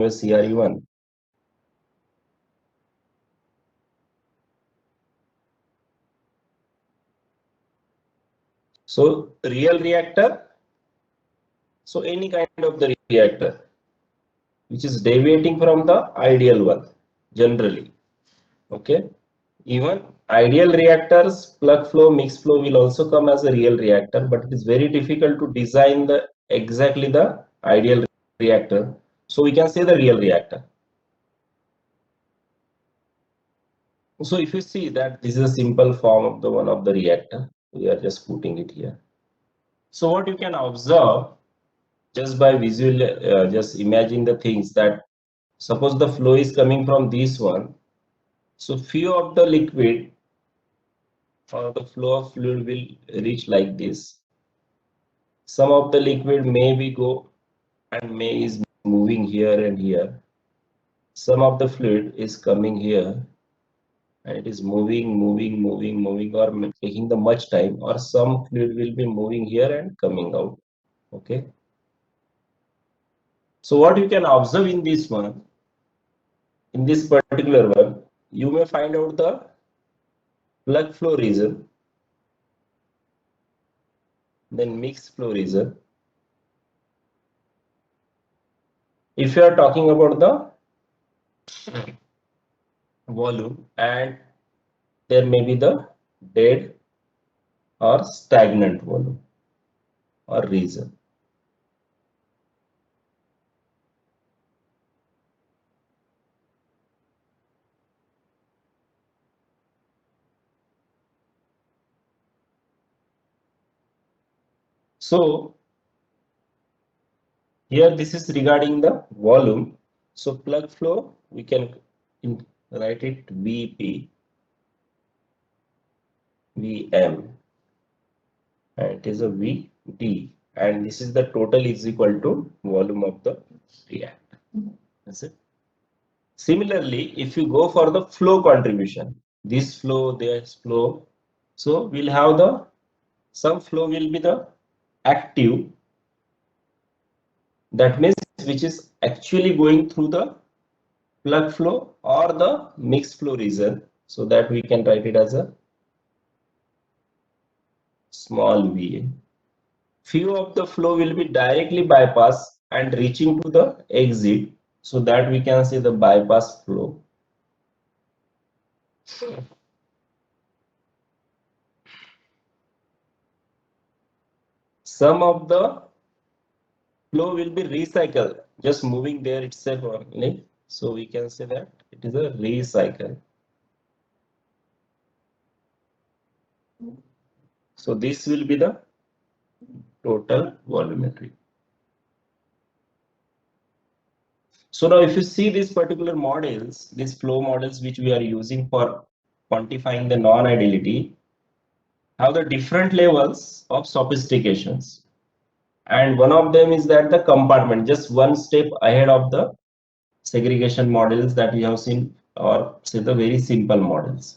CRE1. So real reactor, so any kind of the reactor which is deviating from the ideal one generally. Okay. Even ideal reactors, plug flow, mixed flow will also come as a real reactor, but it is very difficult to design the exactly the ideal reactor. So we can say the real reactor. So if you see that this is a simple form of the one of the reactor, we are just putting it here. So what you can observe just by visual, just imagine the things that suppose the flow is coming from this one. So few of the liquid or the flow of fluid will reach like this. Some of the liquid may be go and may is moving here and here. Some of the fluid is coming here and it is moving or taking the much time, or some fluid will be moving here and coming out. Okay. So what you can observe in this one, in this particular one, you may find out the plug flow region, then mixed flow region. If you are talking about the volume, and there may be the dead or stagnant volume or region. So here this is regarding the volume. So plug flow, we can write it Vp, Vm, and it is a Vd, and this is the total is equal to volume of the reactor. That's it. Similarly, if you go for the flow contribution, this flow, this flow, so we'll have the some flow will be the active, that means which is actually going through the plug flow or the mixed flow region, so that we can write it as a small va. Few of the flow will be directly bypass and reaching to the exit, so that we can say the bypass flow. Some of the flow will be recycled, just moving there itself only, so we can say that it is a recycle. So this will be the total volumetry. So now if you see these particular models, these flow models which we are using for quantifying the non-ideality, have the different levels of sophistications. And one of them is that the compartment, just one step ahead of the segregation models that we have seen, or say the very simple models.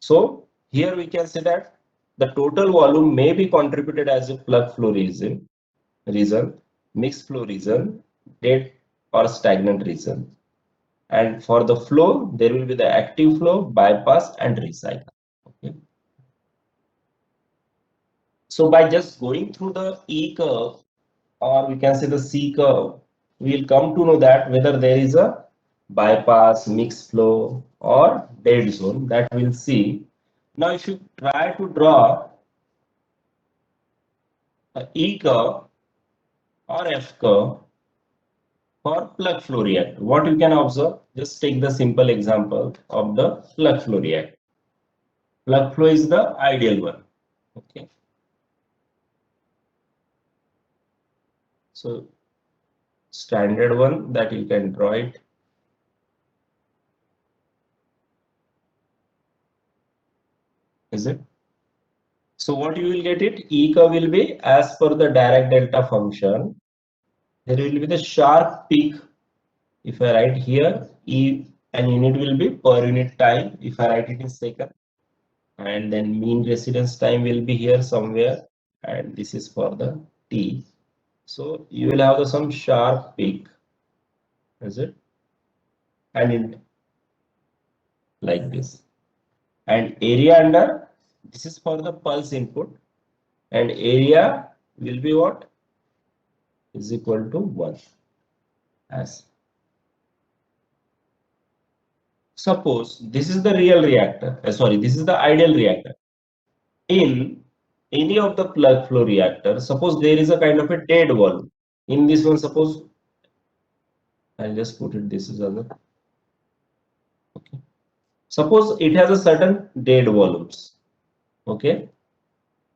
So here we can say that the total volume may be contributed as a plug flow region, mixed flow region, dead or stagnant region. And for the flow, there will be the active flow, bypass, and recycle. Okay. So by just going through the E curve, or we can say the C curve, we will come to know that whether there is a bypass, mixed flow, or dead zone, that we'll see. Now, if you try to draw a E curve or F curve for plug flow reactor, what you can observe, just take the simple example of the plug flow reactor. Plug flow is the ideal one. Okay. So standard one that you can draw it. Is it? So what you will get it? E curve will be as per the Dirac delta function. There will be the sharp peak. If I write here, E and unit will be per unit time. If I write it in second, and then mean residence time will be here somewhere, and this is for the T. So you will have some sharp peak, is it? And in like this. And area under, this is for the pulse input, and area will be what? Is equal to 1. As suppose this is the real reactor, sorry, this is the ideal reactor. In any of the plug flow reactor, suppose there is a kind of a dead volume. In this one, suppose I'll just put it, this is other. Okay. Suppose it has a certain dead volumes. Okay.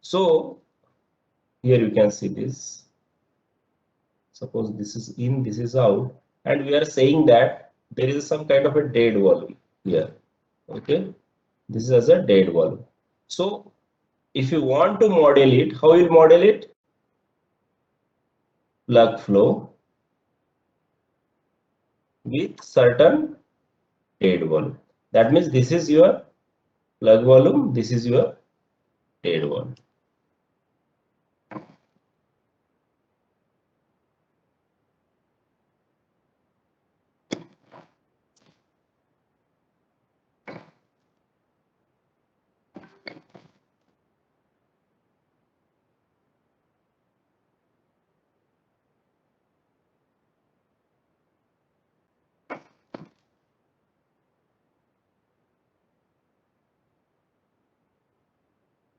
So here you can see this. Suppose this is in, this is out, and we are saying that there is some kind of a dead volume here. Okay. This is as a dead volume. So if you want to model it, how you model it? Plug flow with certain dead volume. That means this is your plug volume, this is your dead volume.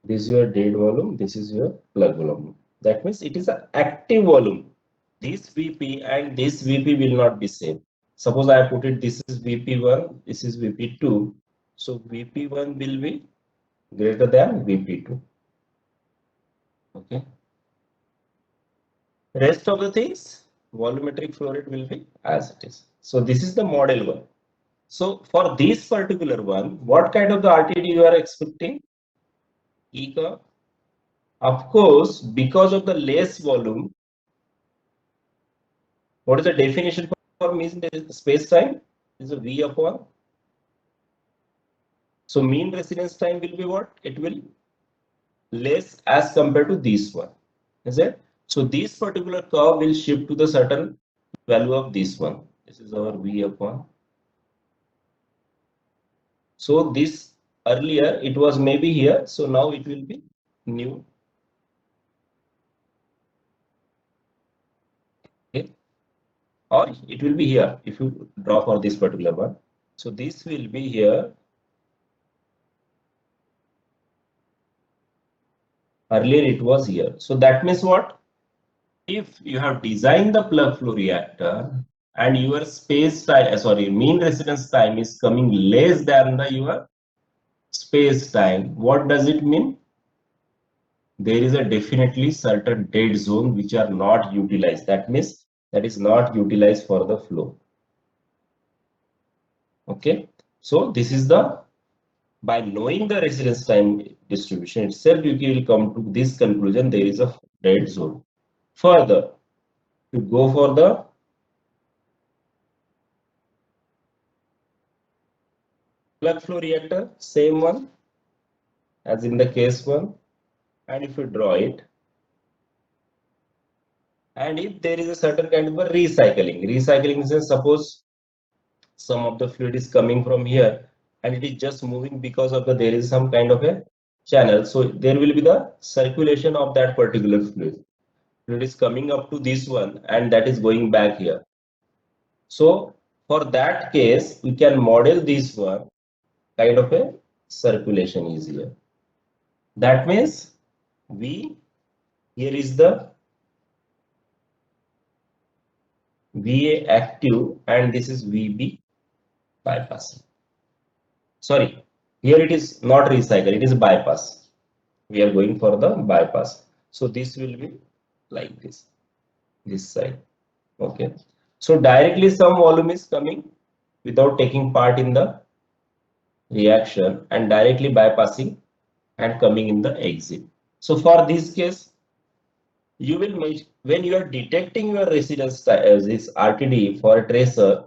This is your dead volume, this is your plug volume. That means it is an active volume. This Vp and this Vp will not be same. Suppose I put it, this is Vp1, this is Vp2. So Vp1 will be greater than Vp2. Okay. Rest of the things, volumetric flow rate will be as it is. So this is the model one. So for this particular one, what kind of the RTD you are expecting? E curve. Of course, because of the less volume, what is the definition for mean space time? Is a V upon. So mean residence time will be what? It will less as compared to this one. Is it? So this particular curve will shift to the certain value of this one. This is our V upon. So this earlier it was maybe here. So now it will be new. Okay. Or it will be here if you draw for this particular one. So this will be here. Earlier it was here. So that means what? If you have designed the plug flow reactor and your space time, mean residence time is coming less than the your space time, what does it mean? There is a definitely certain dead zone which are not utilized. That means that is not utilized for the flow. Okay. So this is the, by knowing the residence time distribution itself, you will come to this conclusion, there is a dead zone. Further, to go for the plug flow reactor, same one as in the case one, and if you draw it, and if there is a certain kind of a recycling is, suppose some of the fluid is coming from here and it is just moving because of the, there is some kind of a channel, so there will be the circulation of that particular fluid. Fluid is coming up to this one and that is going back here. So for that case, we can model this one kind of a circulation is here. That means V, here is the VA active and this is VB bypass. Sorry, here it is not recycle, it is bypass. We are going for the bypass. So this will be like this side. Okay. So directly some volume is coming without taking part in the reaction and directly bypassing and coming in the exit. So for this case, you will measure when you are detecting your residence this RTD for a tracer.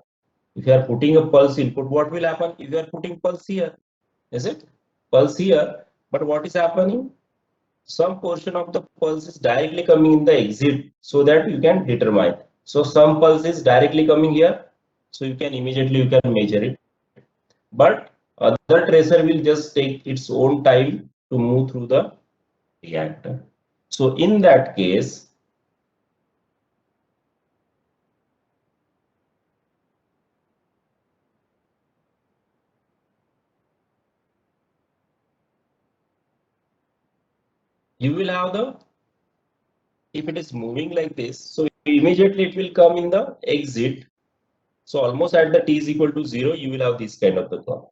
If you are putting a pulse input, what will happen? If you are putting pulse here, is it pulse here? But what is happening? Some portion of the pulse is directly coming in the exit, so that you can determine. So some pulse is directly coming here, So you can immediately measure it. But other tracer will just take its own time to move through the reactor. So in that case, you will have the, if it is moving like this, so immediately it will come in the exit. So almost at the t is equal to 0, you will have this kind of the curve.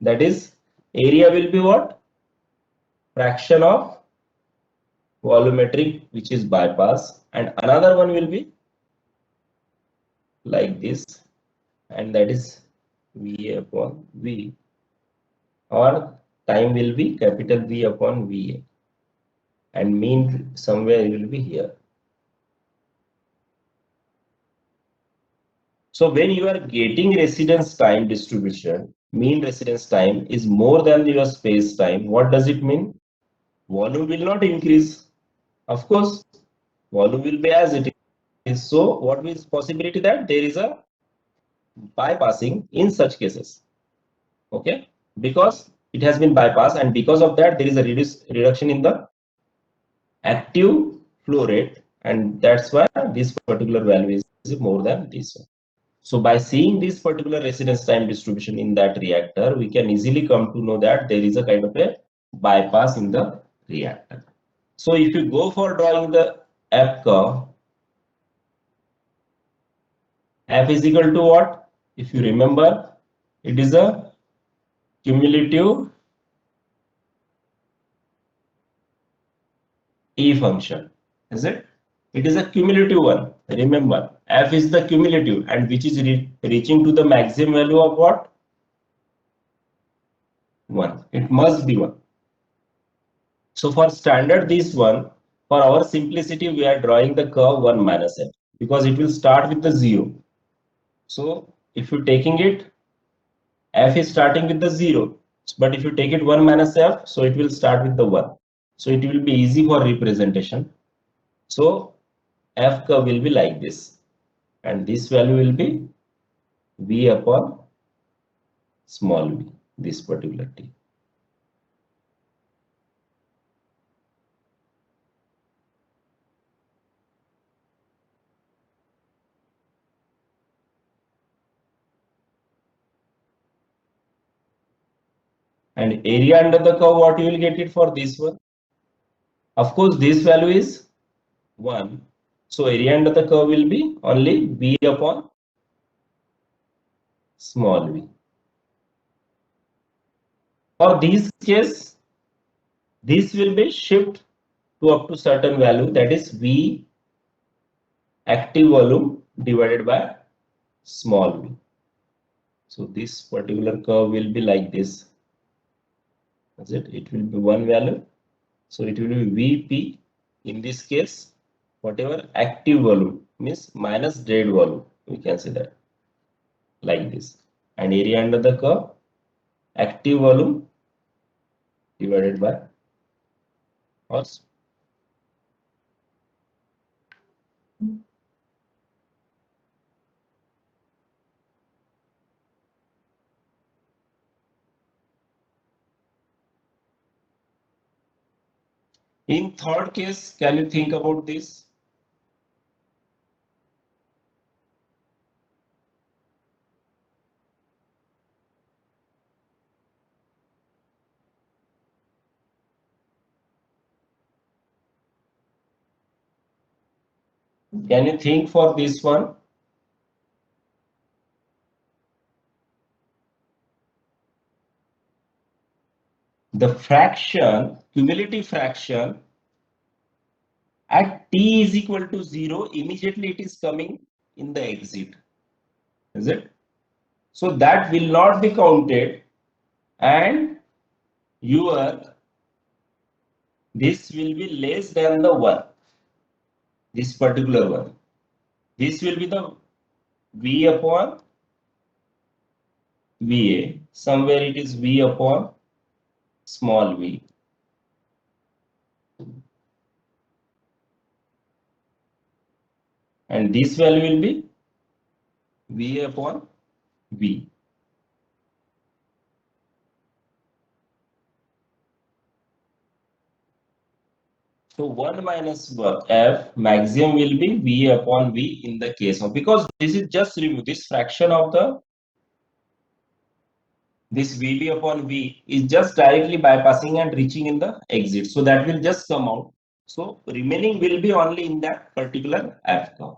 That is, area will be what? Fraction of volumetric, which is bypass, and another one will be like this, and that is VA upon V, or time will be capital V upon VA, and mean somewhere will be here. So when you are getting residence time distribution, mean residence time is more than your space time, what does it mean? Volume will not increase. Of course, volume will be as it is. So what is possibility that there is a bypassing in such cases? Okay, because it has been bypassed, and because of that there is a reduction in the active flow rate, and that's why this particular value is more than this one. So by seeing this particular residence time distribution in that reactor, we can easily come to know that there is a kind of a bypass in the reactor. So if you go for drawing the F curve, F is equal to what? If you remember, it is a cumulative E function, is it? It is a cumulative one. Remember, F is the cumulative, and which is reaching to the maximum value of what? 1. It must be 1. So for standard this one, for our simplicity, we are drawing the curve 1 minus F, because it will start with the 0. So if you're taking it, F is starting with the 0. But if you take it 1 minus F, so it will start with the 1. So it will be easy for representation. So F curve will be like this, and this value will be V upon small v, this particular t. And area under the curve, what you will get it for this one? Of course, this value is 1. So area under the curve will be only V upon small v. For this case, this will be shift to up to certain value, that is V active volume divided by small v. So this particular curve will be like this. That's it. It will be one value. So it will be Vp. In this case, whatever active volume means minus dead volume. We can say that like this. And area under the curve, active volume divided by or in third case, can you think about this? Can you think for this one? The fraction, cumulative fraction at t is equal to 0, immediately it is coming in the exit. Is it? So that will not be counted, and your this will be less than the 1. This particular one. This will be the V upon VA. Somewhere it is V upon small v. And this value will be V upon V. So 1 minus F maximum will be V upon V in the case of, because this is just remove this fraction of the, this VB upon V is just directly bypassing and reaching in the exit. So that will just come out. So remaining will be only in that particular F curve.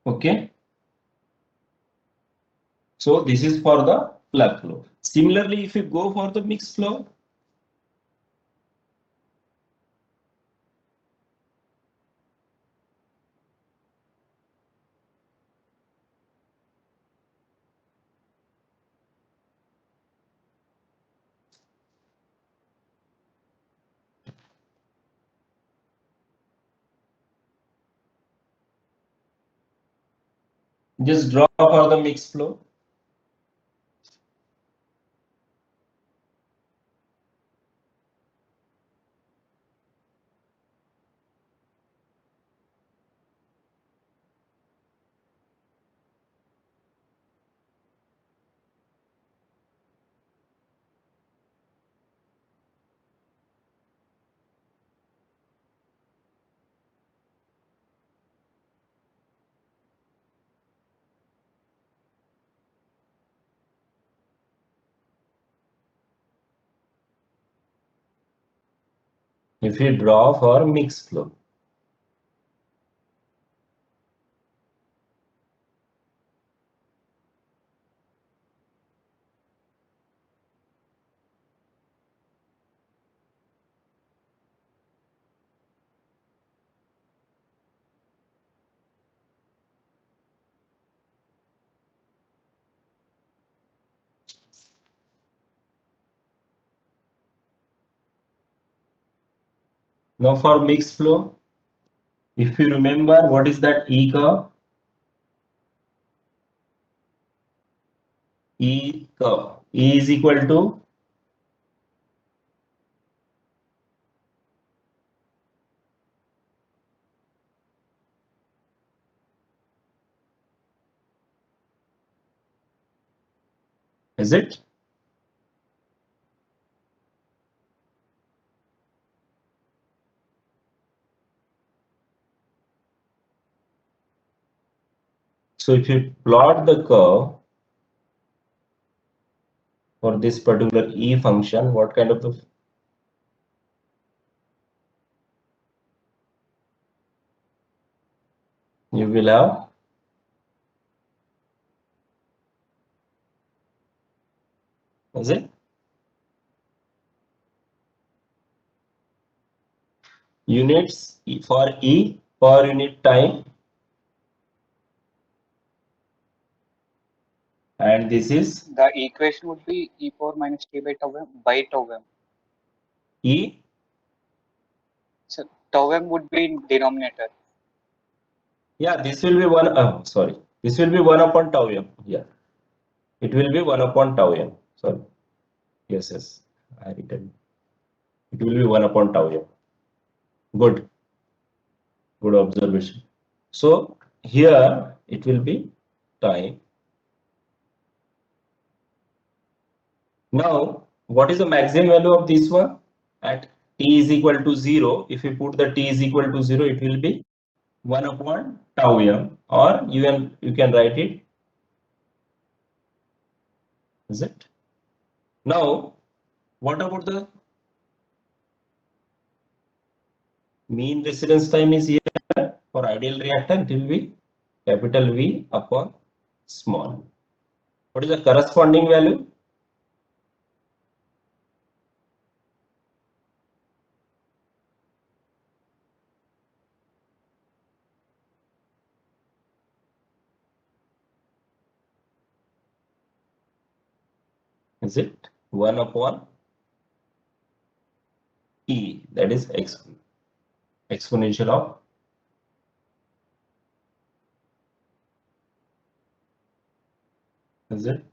Okay. So this is for the plug flow. Similarly, if you go for the mixed flow, just draw for the mixed flow. If you draw for mixed flow, now for mixed flow, if you remember what is that E curve? E curve. E is equal to, is it? So if you plot the curve for this particular E function, what kind of the, you will have, is it? Units for E per unit time, and this is The equation would be e power minus t by tau m. E. So tau m would be in denominator. Yeah, this will be one. Sorry, this will be 1 upon tau m. Yeah, it will be 1 upon tau m. Sorry. Yes, yes, I written. It will be 1 upon tau m. Good, good observation. So here it will be time. Now, what is the maximum value of this one? At t is equal to 0, if you put the t is equal to 0, it will be 1 upon tau m, or you can write it, is it? Now, what about the mean residence time is here for ideal reactor? It will be capital V upon small. What is the corresponding value? Is it 1 upon E, that is exponential of is it?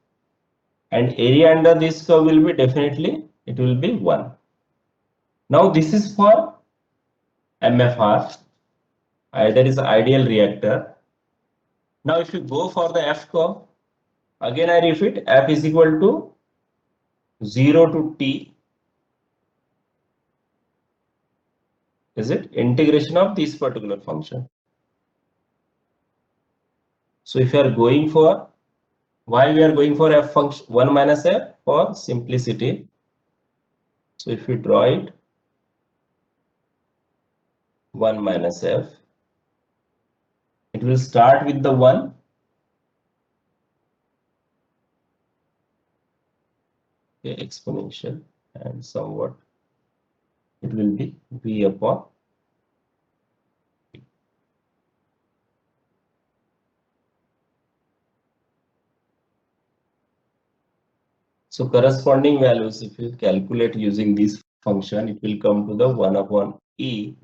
And area under this curve will be definitely, it will be 1. Now this is for MFR, that is ideal reactor. Now if you go for the F curve, again I repeat, F is equal to 0 to T, is it? Integration of this particular function. So if you are going for, why we are going for F function 1 minus F? For simplicity. So if you draw it, 1 minus F, it will start with the 1, okay, exponential, and somewhat it will be V upon. So corresponding values, if you calculate using this function, it will come to the 1 upon E,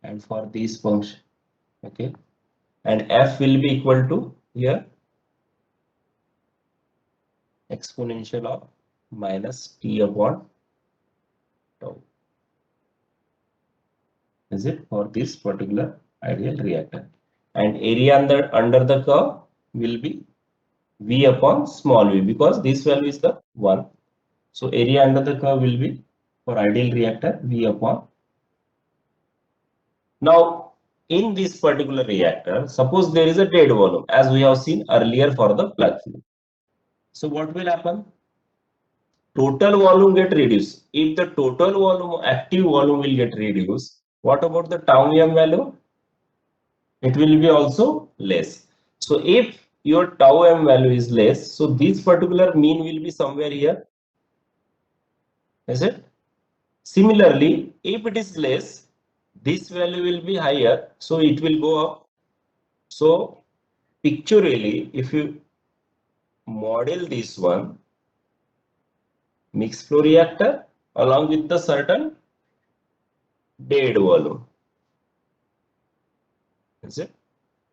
and for this function, okay, and F will be equal to here exponential of minus T upon tau, is it, for this particular ideal reactor. And area under the curve will be V upon small v, because this value is the 1. So area under the curve will be, for ideal reactor, V upon. Now in this particular reactor, suppose there is a dead volume, as we have seen earlier for the plug flow. So what will happen? Total volume get reduced. If the total volume, active volume will get reduced, what about the tau m value? It will be also less. So if your tau m value is less, so this particular mean will be somewhere here, is it? Similarly, if it is less, this value will be higher, so it will go up. So pictorially, if you model this one, mixed flow reactor along with the certain dead volume, is it?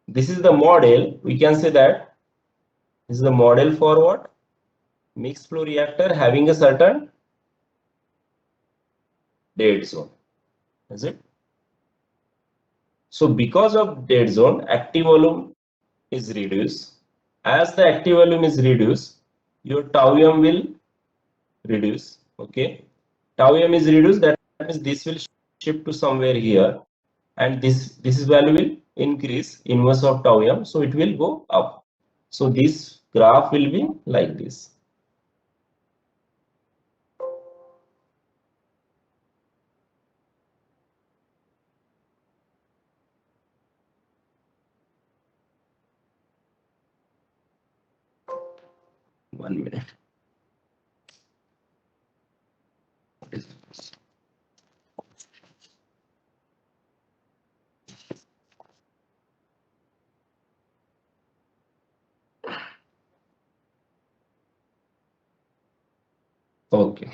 This is the model. We can say that this is the model for what? Mixed flow reactor having a certain dead zone, is it? So because of dead zone, active volume is reduced. As the active volume is reduced, your tau m will reduce. Okay, tau m is reduced. That means this will shift to somewhere here, and this value will increase inverse of tau m, so it will go up. So this graph will be like this. One minute. Okay.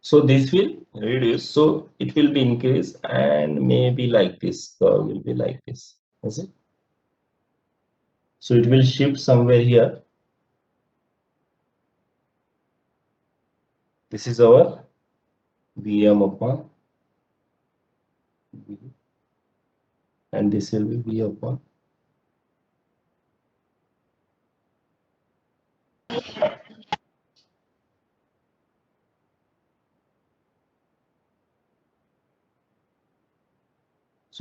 So this will reduce, so it will be increased, and maybe like this curve will be like this, is it? So it will shift somewhere here. This is our Vm upon V, and this will be V upon.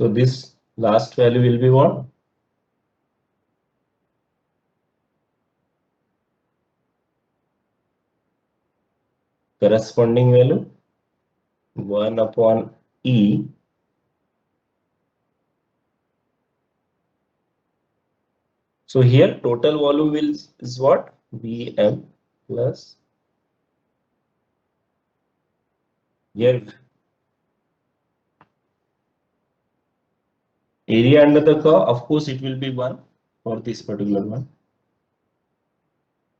So this last value will be what? Corresponding value 1 upon E. So here total volume is what? Vm plus here area under the curve, of course it will be 1 for this particular one.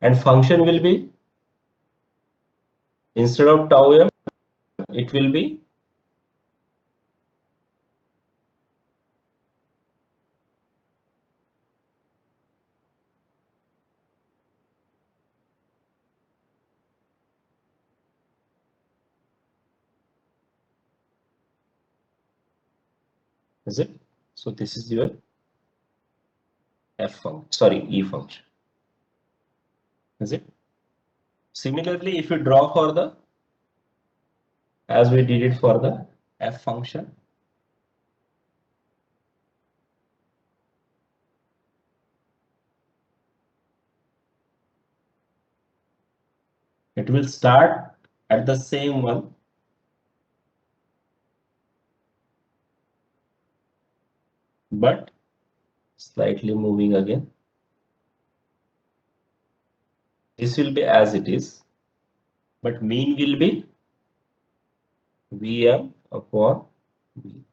And function will be, instead of tau m, it will be is it? So this is your f function, sorry, E function. Is it? Similarly, if you draw for the, as we did it for the f function, it will start at the same one, but slightly moving again. This will be as it is, but mean will be Vm upon V.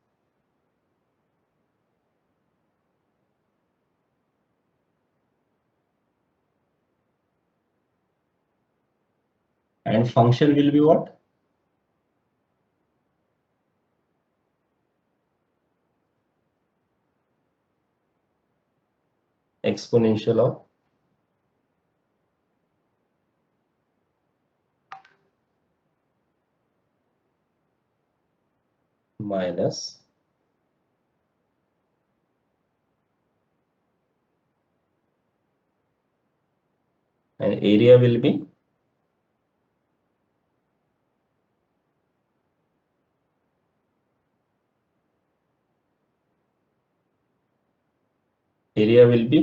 And function will be what? Exponential of minus and area will be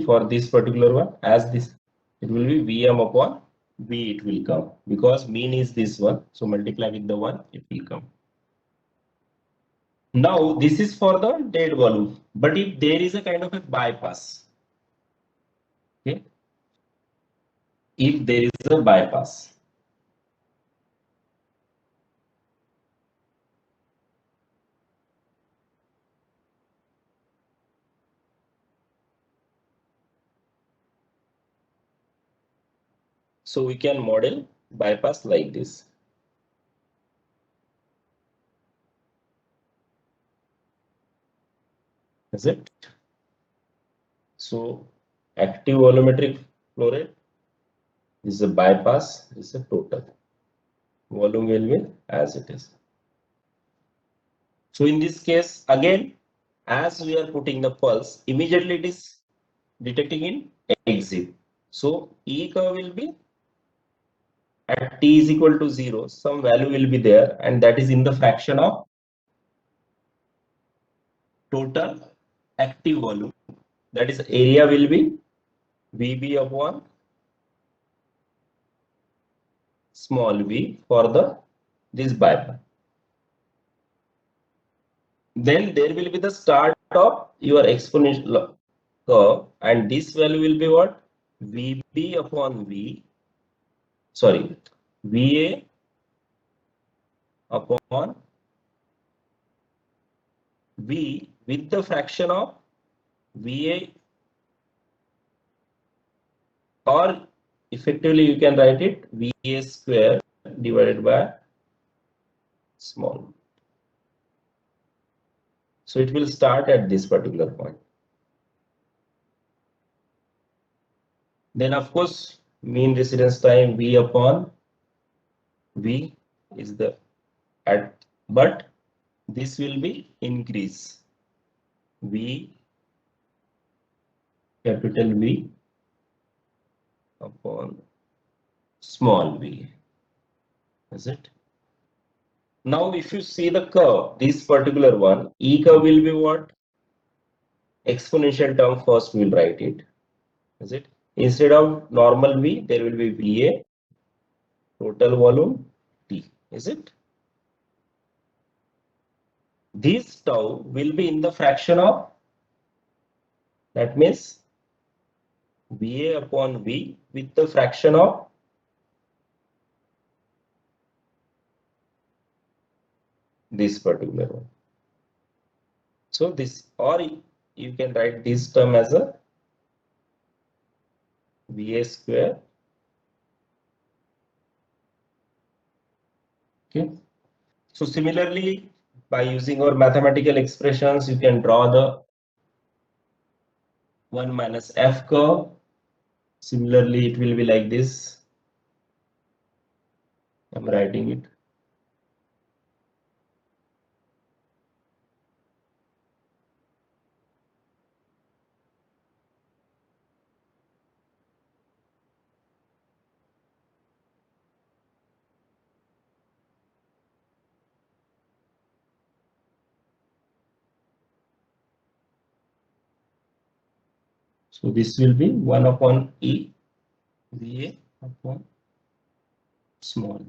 for this particular one as this, it will be Vm upon V, it will come because mean is this one, so multiply with the 1, it will come. Now this is for the dead volume, but if there is a kind of a bypass, okay, if there is a bypass, so we can model bypass like this. Is it? So active volumetric flow rate is a bypass, is a total. Volume will be as it is. So in this case, again, as we are putting the pulse, immediately it is detecting in exit. So E curve will be at t is equal to 0, some value will be there, and that is in the fraction of total active volume. That is area will be VB upon small v for the this bypass. Then there will be the start of your exponential curve, and this value will be what? VB upon V, sorry, VA upon V with the fraction of VA, or effectively you can write it VA square divided by small. So it will start at this particular point. Then of course mean residence time V upon V is the at, but this will be increase V, capital V upon small v. Is it? Now if you see the curve, this particular one, E curve will be what? exponential term first we will write it. Is it? Instead of normal V, there will be VA total volume T. Is it? This tau will be in the fraction of, that means VA upon V with the fraction of this particular one. So this, or you can write this term as a VA square. Okay. So similarly, by using our mathematical expressions, you can draw the 1 minus F curve. Similarly, it will be like this. I'm writing it. So this will be 1 upon E VA upon small.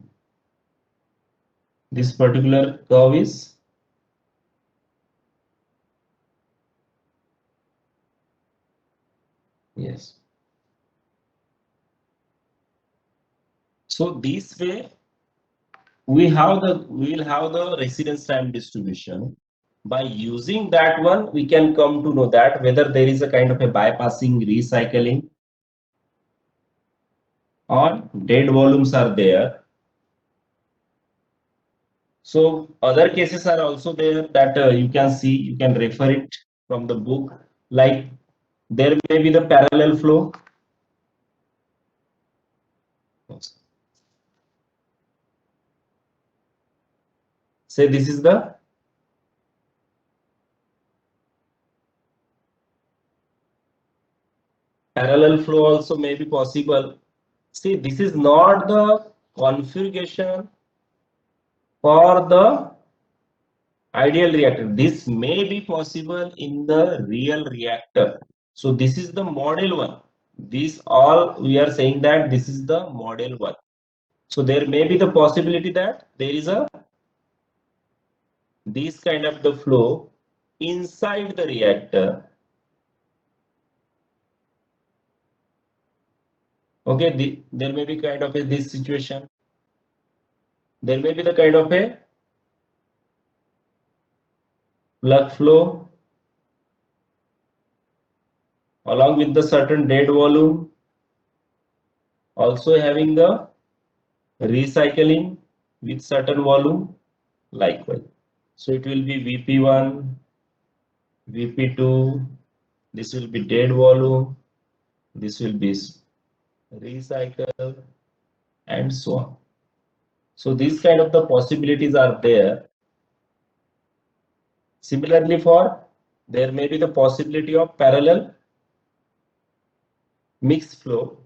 This particular curve is yes. So this way we will have the residence time distribution. By using that one, we can come to know that whether there is a kind of a bypassing, recycling, or dead volumes are there. So other cases are also there that you can see, you can refer it from the book, like there may be the parallel flow. Say this is the parallel flow also may be possible. See, this is not the configuration for the ideal reactor. This may be possible in the real reactor. So this is the model one. This all we are saying that this is the model one. So there may be the possibility that there is a this kind of the flow inside the reactor. Okay, there may be kind of this situation. There may be the kind of a plug flow along with the certain dead volume, also having the recycling with certain volume likewise. So it will be VP1, VP2, this will be dead volume, this will be recycle, and so on. So these kind of the possibilities are there. Similarly, there may be the possibility of parallel mixed flow.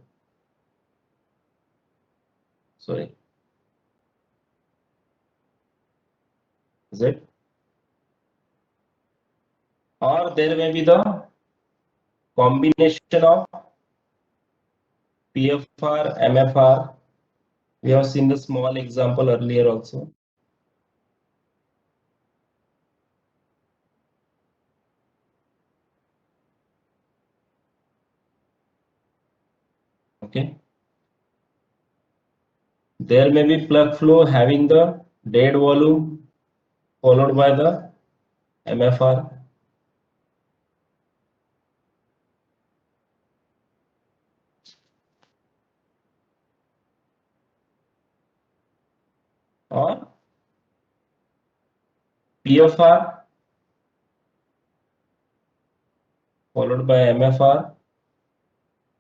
Sorry. Is it? Or there may be the combination of PFR, MFR. We have seen the small example earlier also. Okay. There may be plug flow having the dead volume followed by the MFR. Or PFR followed by MFR.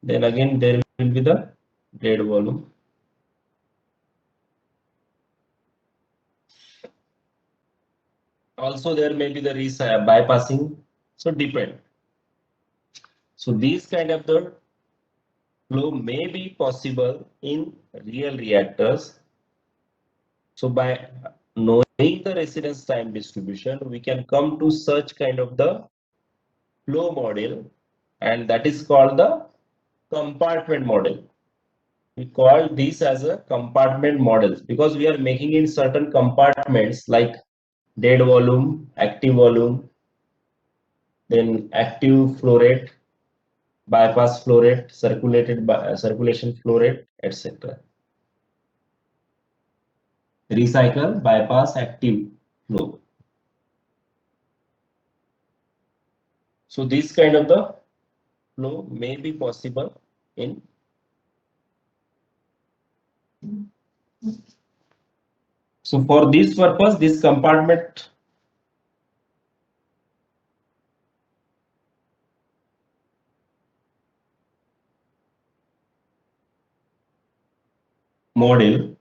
Then again there will be the dead volume. Also there may be the bypassing. So depend. So these kind of the flow may be possible in real reactors. So by knowing the residence time distribution, we can come to such kind of the flow model, and that is called the compartment model. We call this as a compartment model because we are making in certain compartments like dead volume, active volume, then active flow rate, bypass flow rate, circulation flow rate, etc. Recycle, bypass, active flow. So this kind of the flow may be possible in so for this purpose this compartment model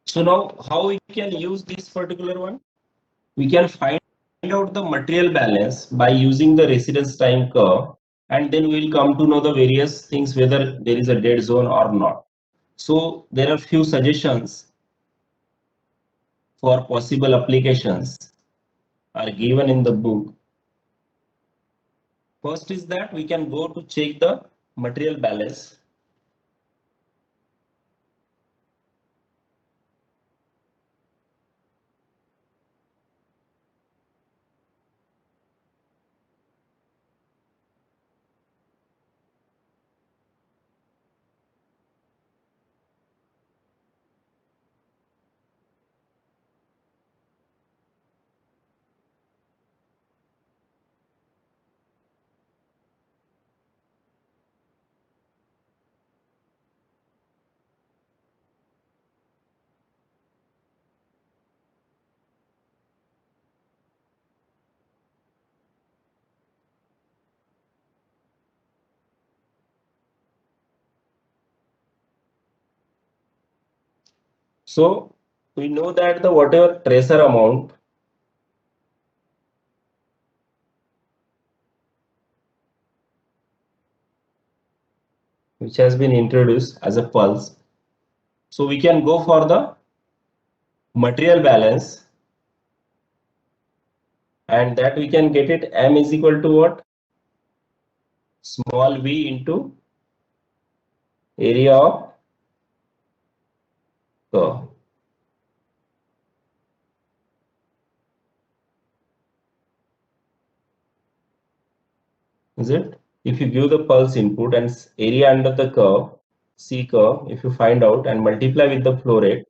so now how we can use this particular one? We can find out the material balance by using the residence time curve, and then we'll come to know the various things whether there is a dead zone or not. So there are few suggestions for possible applications are given in the book. First is that we can go to check the material balance. So we know that the whatever tracer amount which has been introduced as a pulse. So we can go for the material balance, and that we can get it m is equal to what? Small v into area of curve. Is it? If you give the pulse input and area under the curve, C curve, if you find out and multiply with the flow rate,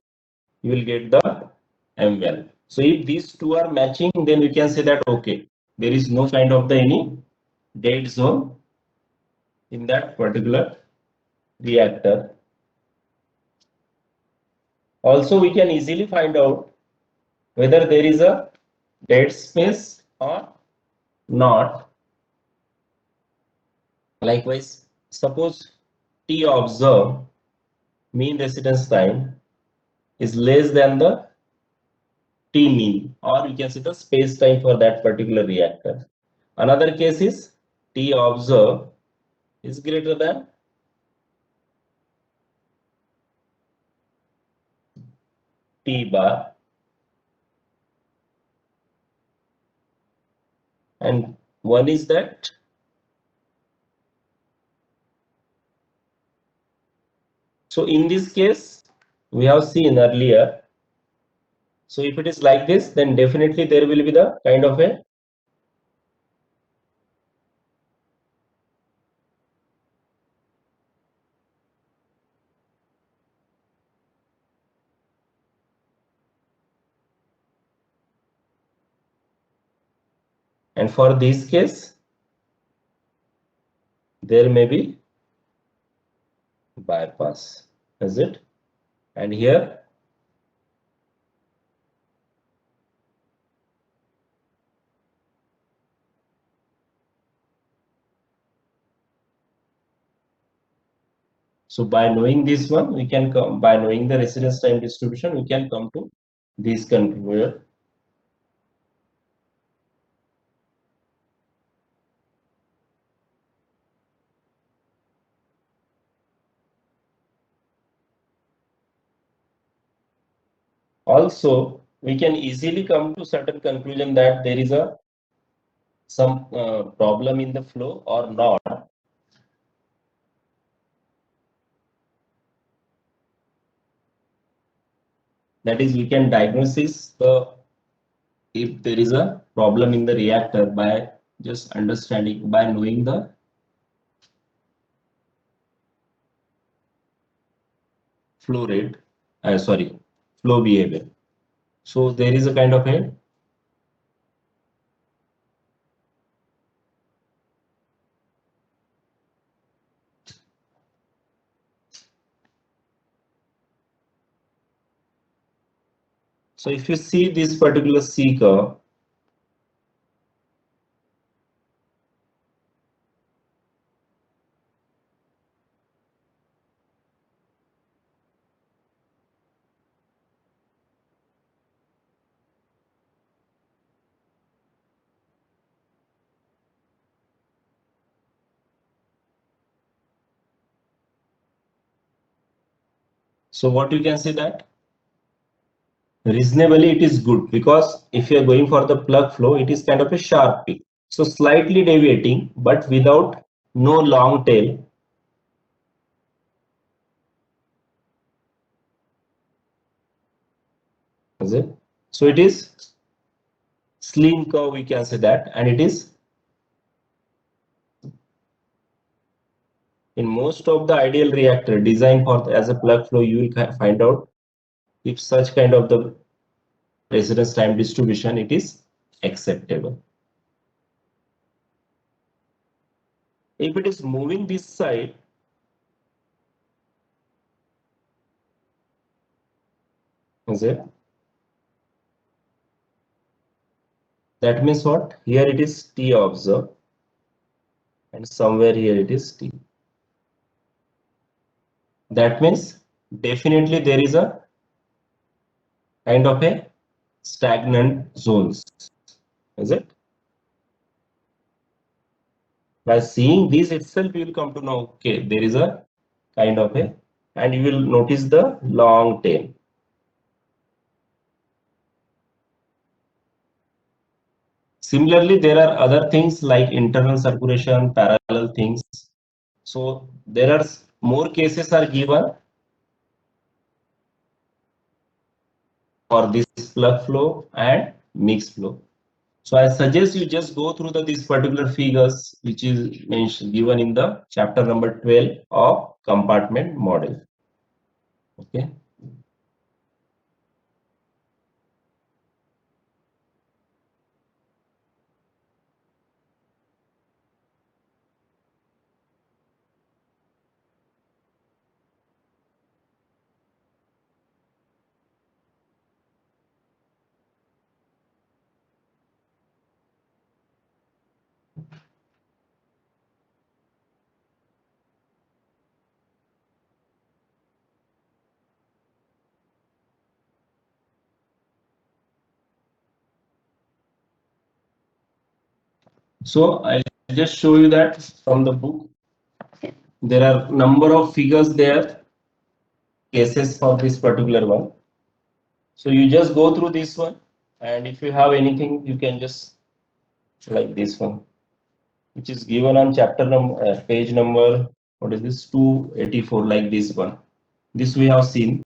you will get the m value. So if these two are matching, then we can say that okay, there is no kind of the any dead zone in that particular reactor. Also, we can easily find out whether there is a dead space or not. Likewise, suppose T observed mean residence time is less than the T mean, or you can say the space time for that particular reactor. Another case is T observed is greater than T bar, and one is that so in this case we have seen earlier. So if it is like this, then definitely there will be the kind of a and for this case there may be bypass, is it? And here so by knowing this one, we can come by knowing the residence time distribution, we can come to this conclusion. Also, we can easily come to certain conclusion that there is some problem in the flow or not. That is, we can diagnose if there is a problem in the reactor by just understanding, by knowing the flow rate, flow behavior. So there is a kind of a so if you see this particular C curve, so what you can say that reasonably it is good, because if you are going for the plug flow, it is kind of a sharp peak. So slightly deviating, but without no long tail. Is it? So it is slim curve, we can say that, and it is in most of the ideal reactor designed for as a plug flow, you will find out if such kind of the residence time distribution, it is acceptable. If it is moving this side, is it? That means what? Here it is T observed, and somewhere here it is T. That means definitely there is a kind of a stagnant zones. Is it? By seeing this itself, you will come to know, okay, there is a kind of a, and you will notice the long tail. Similarly, there are other things like internal circulation, parallel things. So there are more cases are given for this plug flow and mixed flow. So I suggest you just go through these particular figures, which is mentioned given in the chapter number 12 of compartment model. Okay. So I'll just show you that from the book. There are number of figures there, cases for this particular one. So you just go through this one, and if you have anything, you can just like this one, which is given on chapter number, page number, what is this, 284, like this one. This we have seen.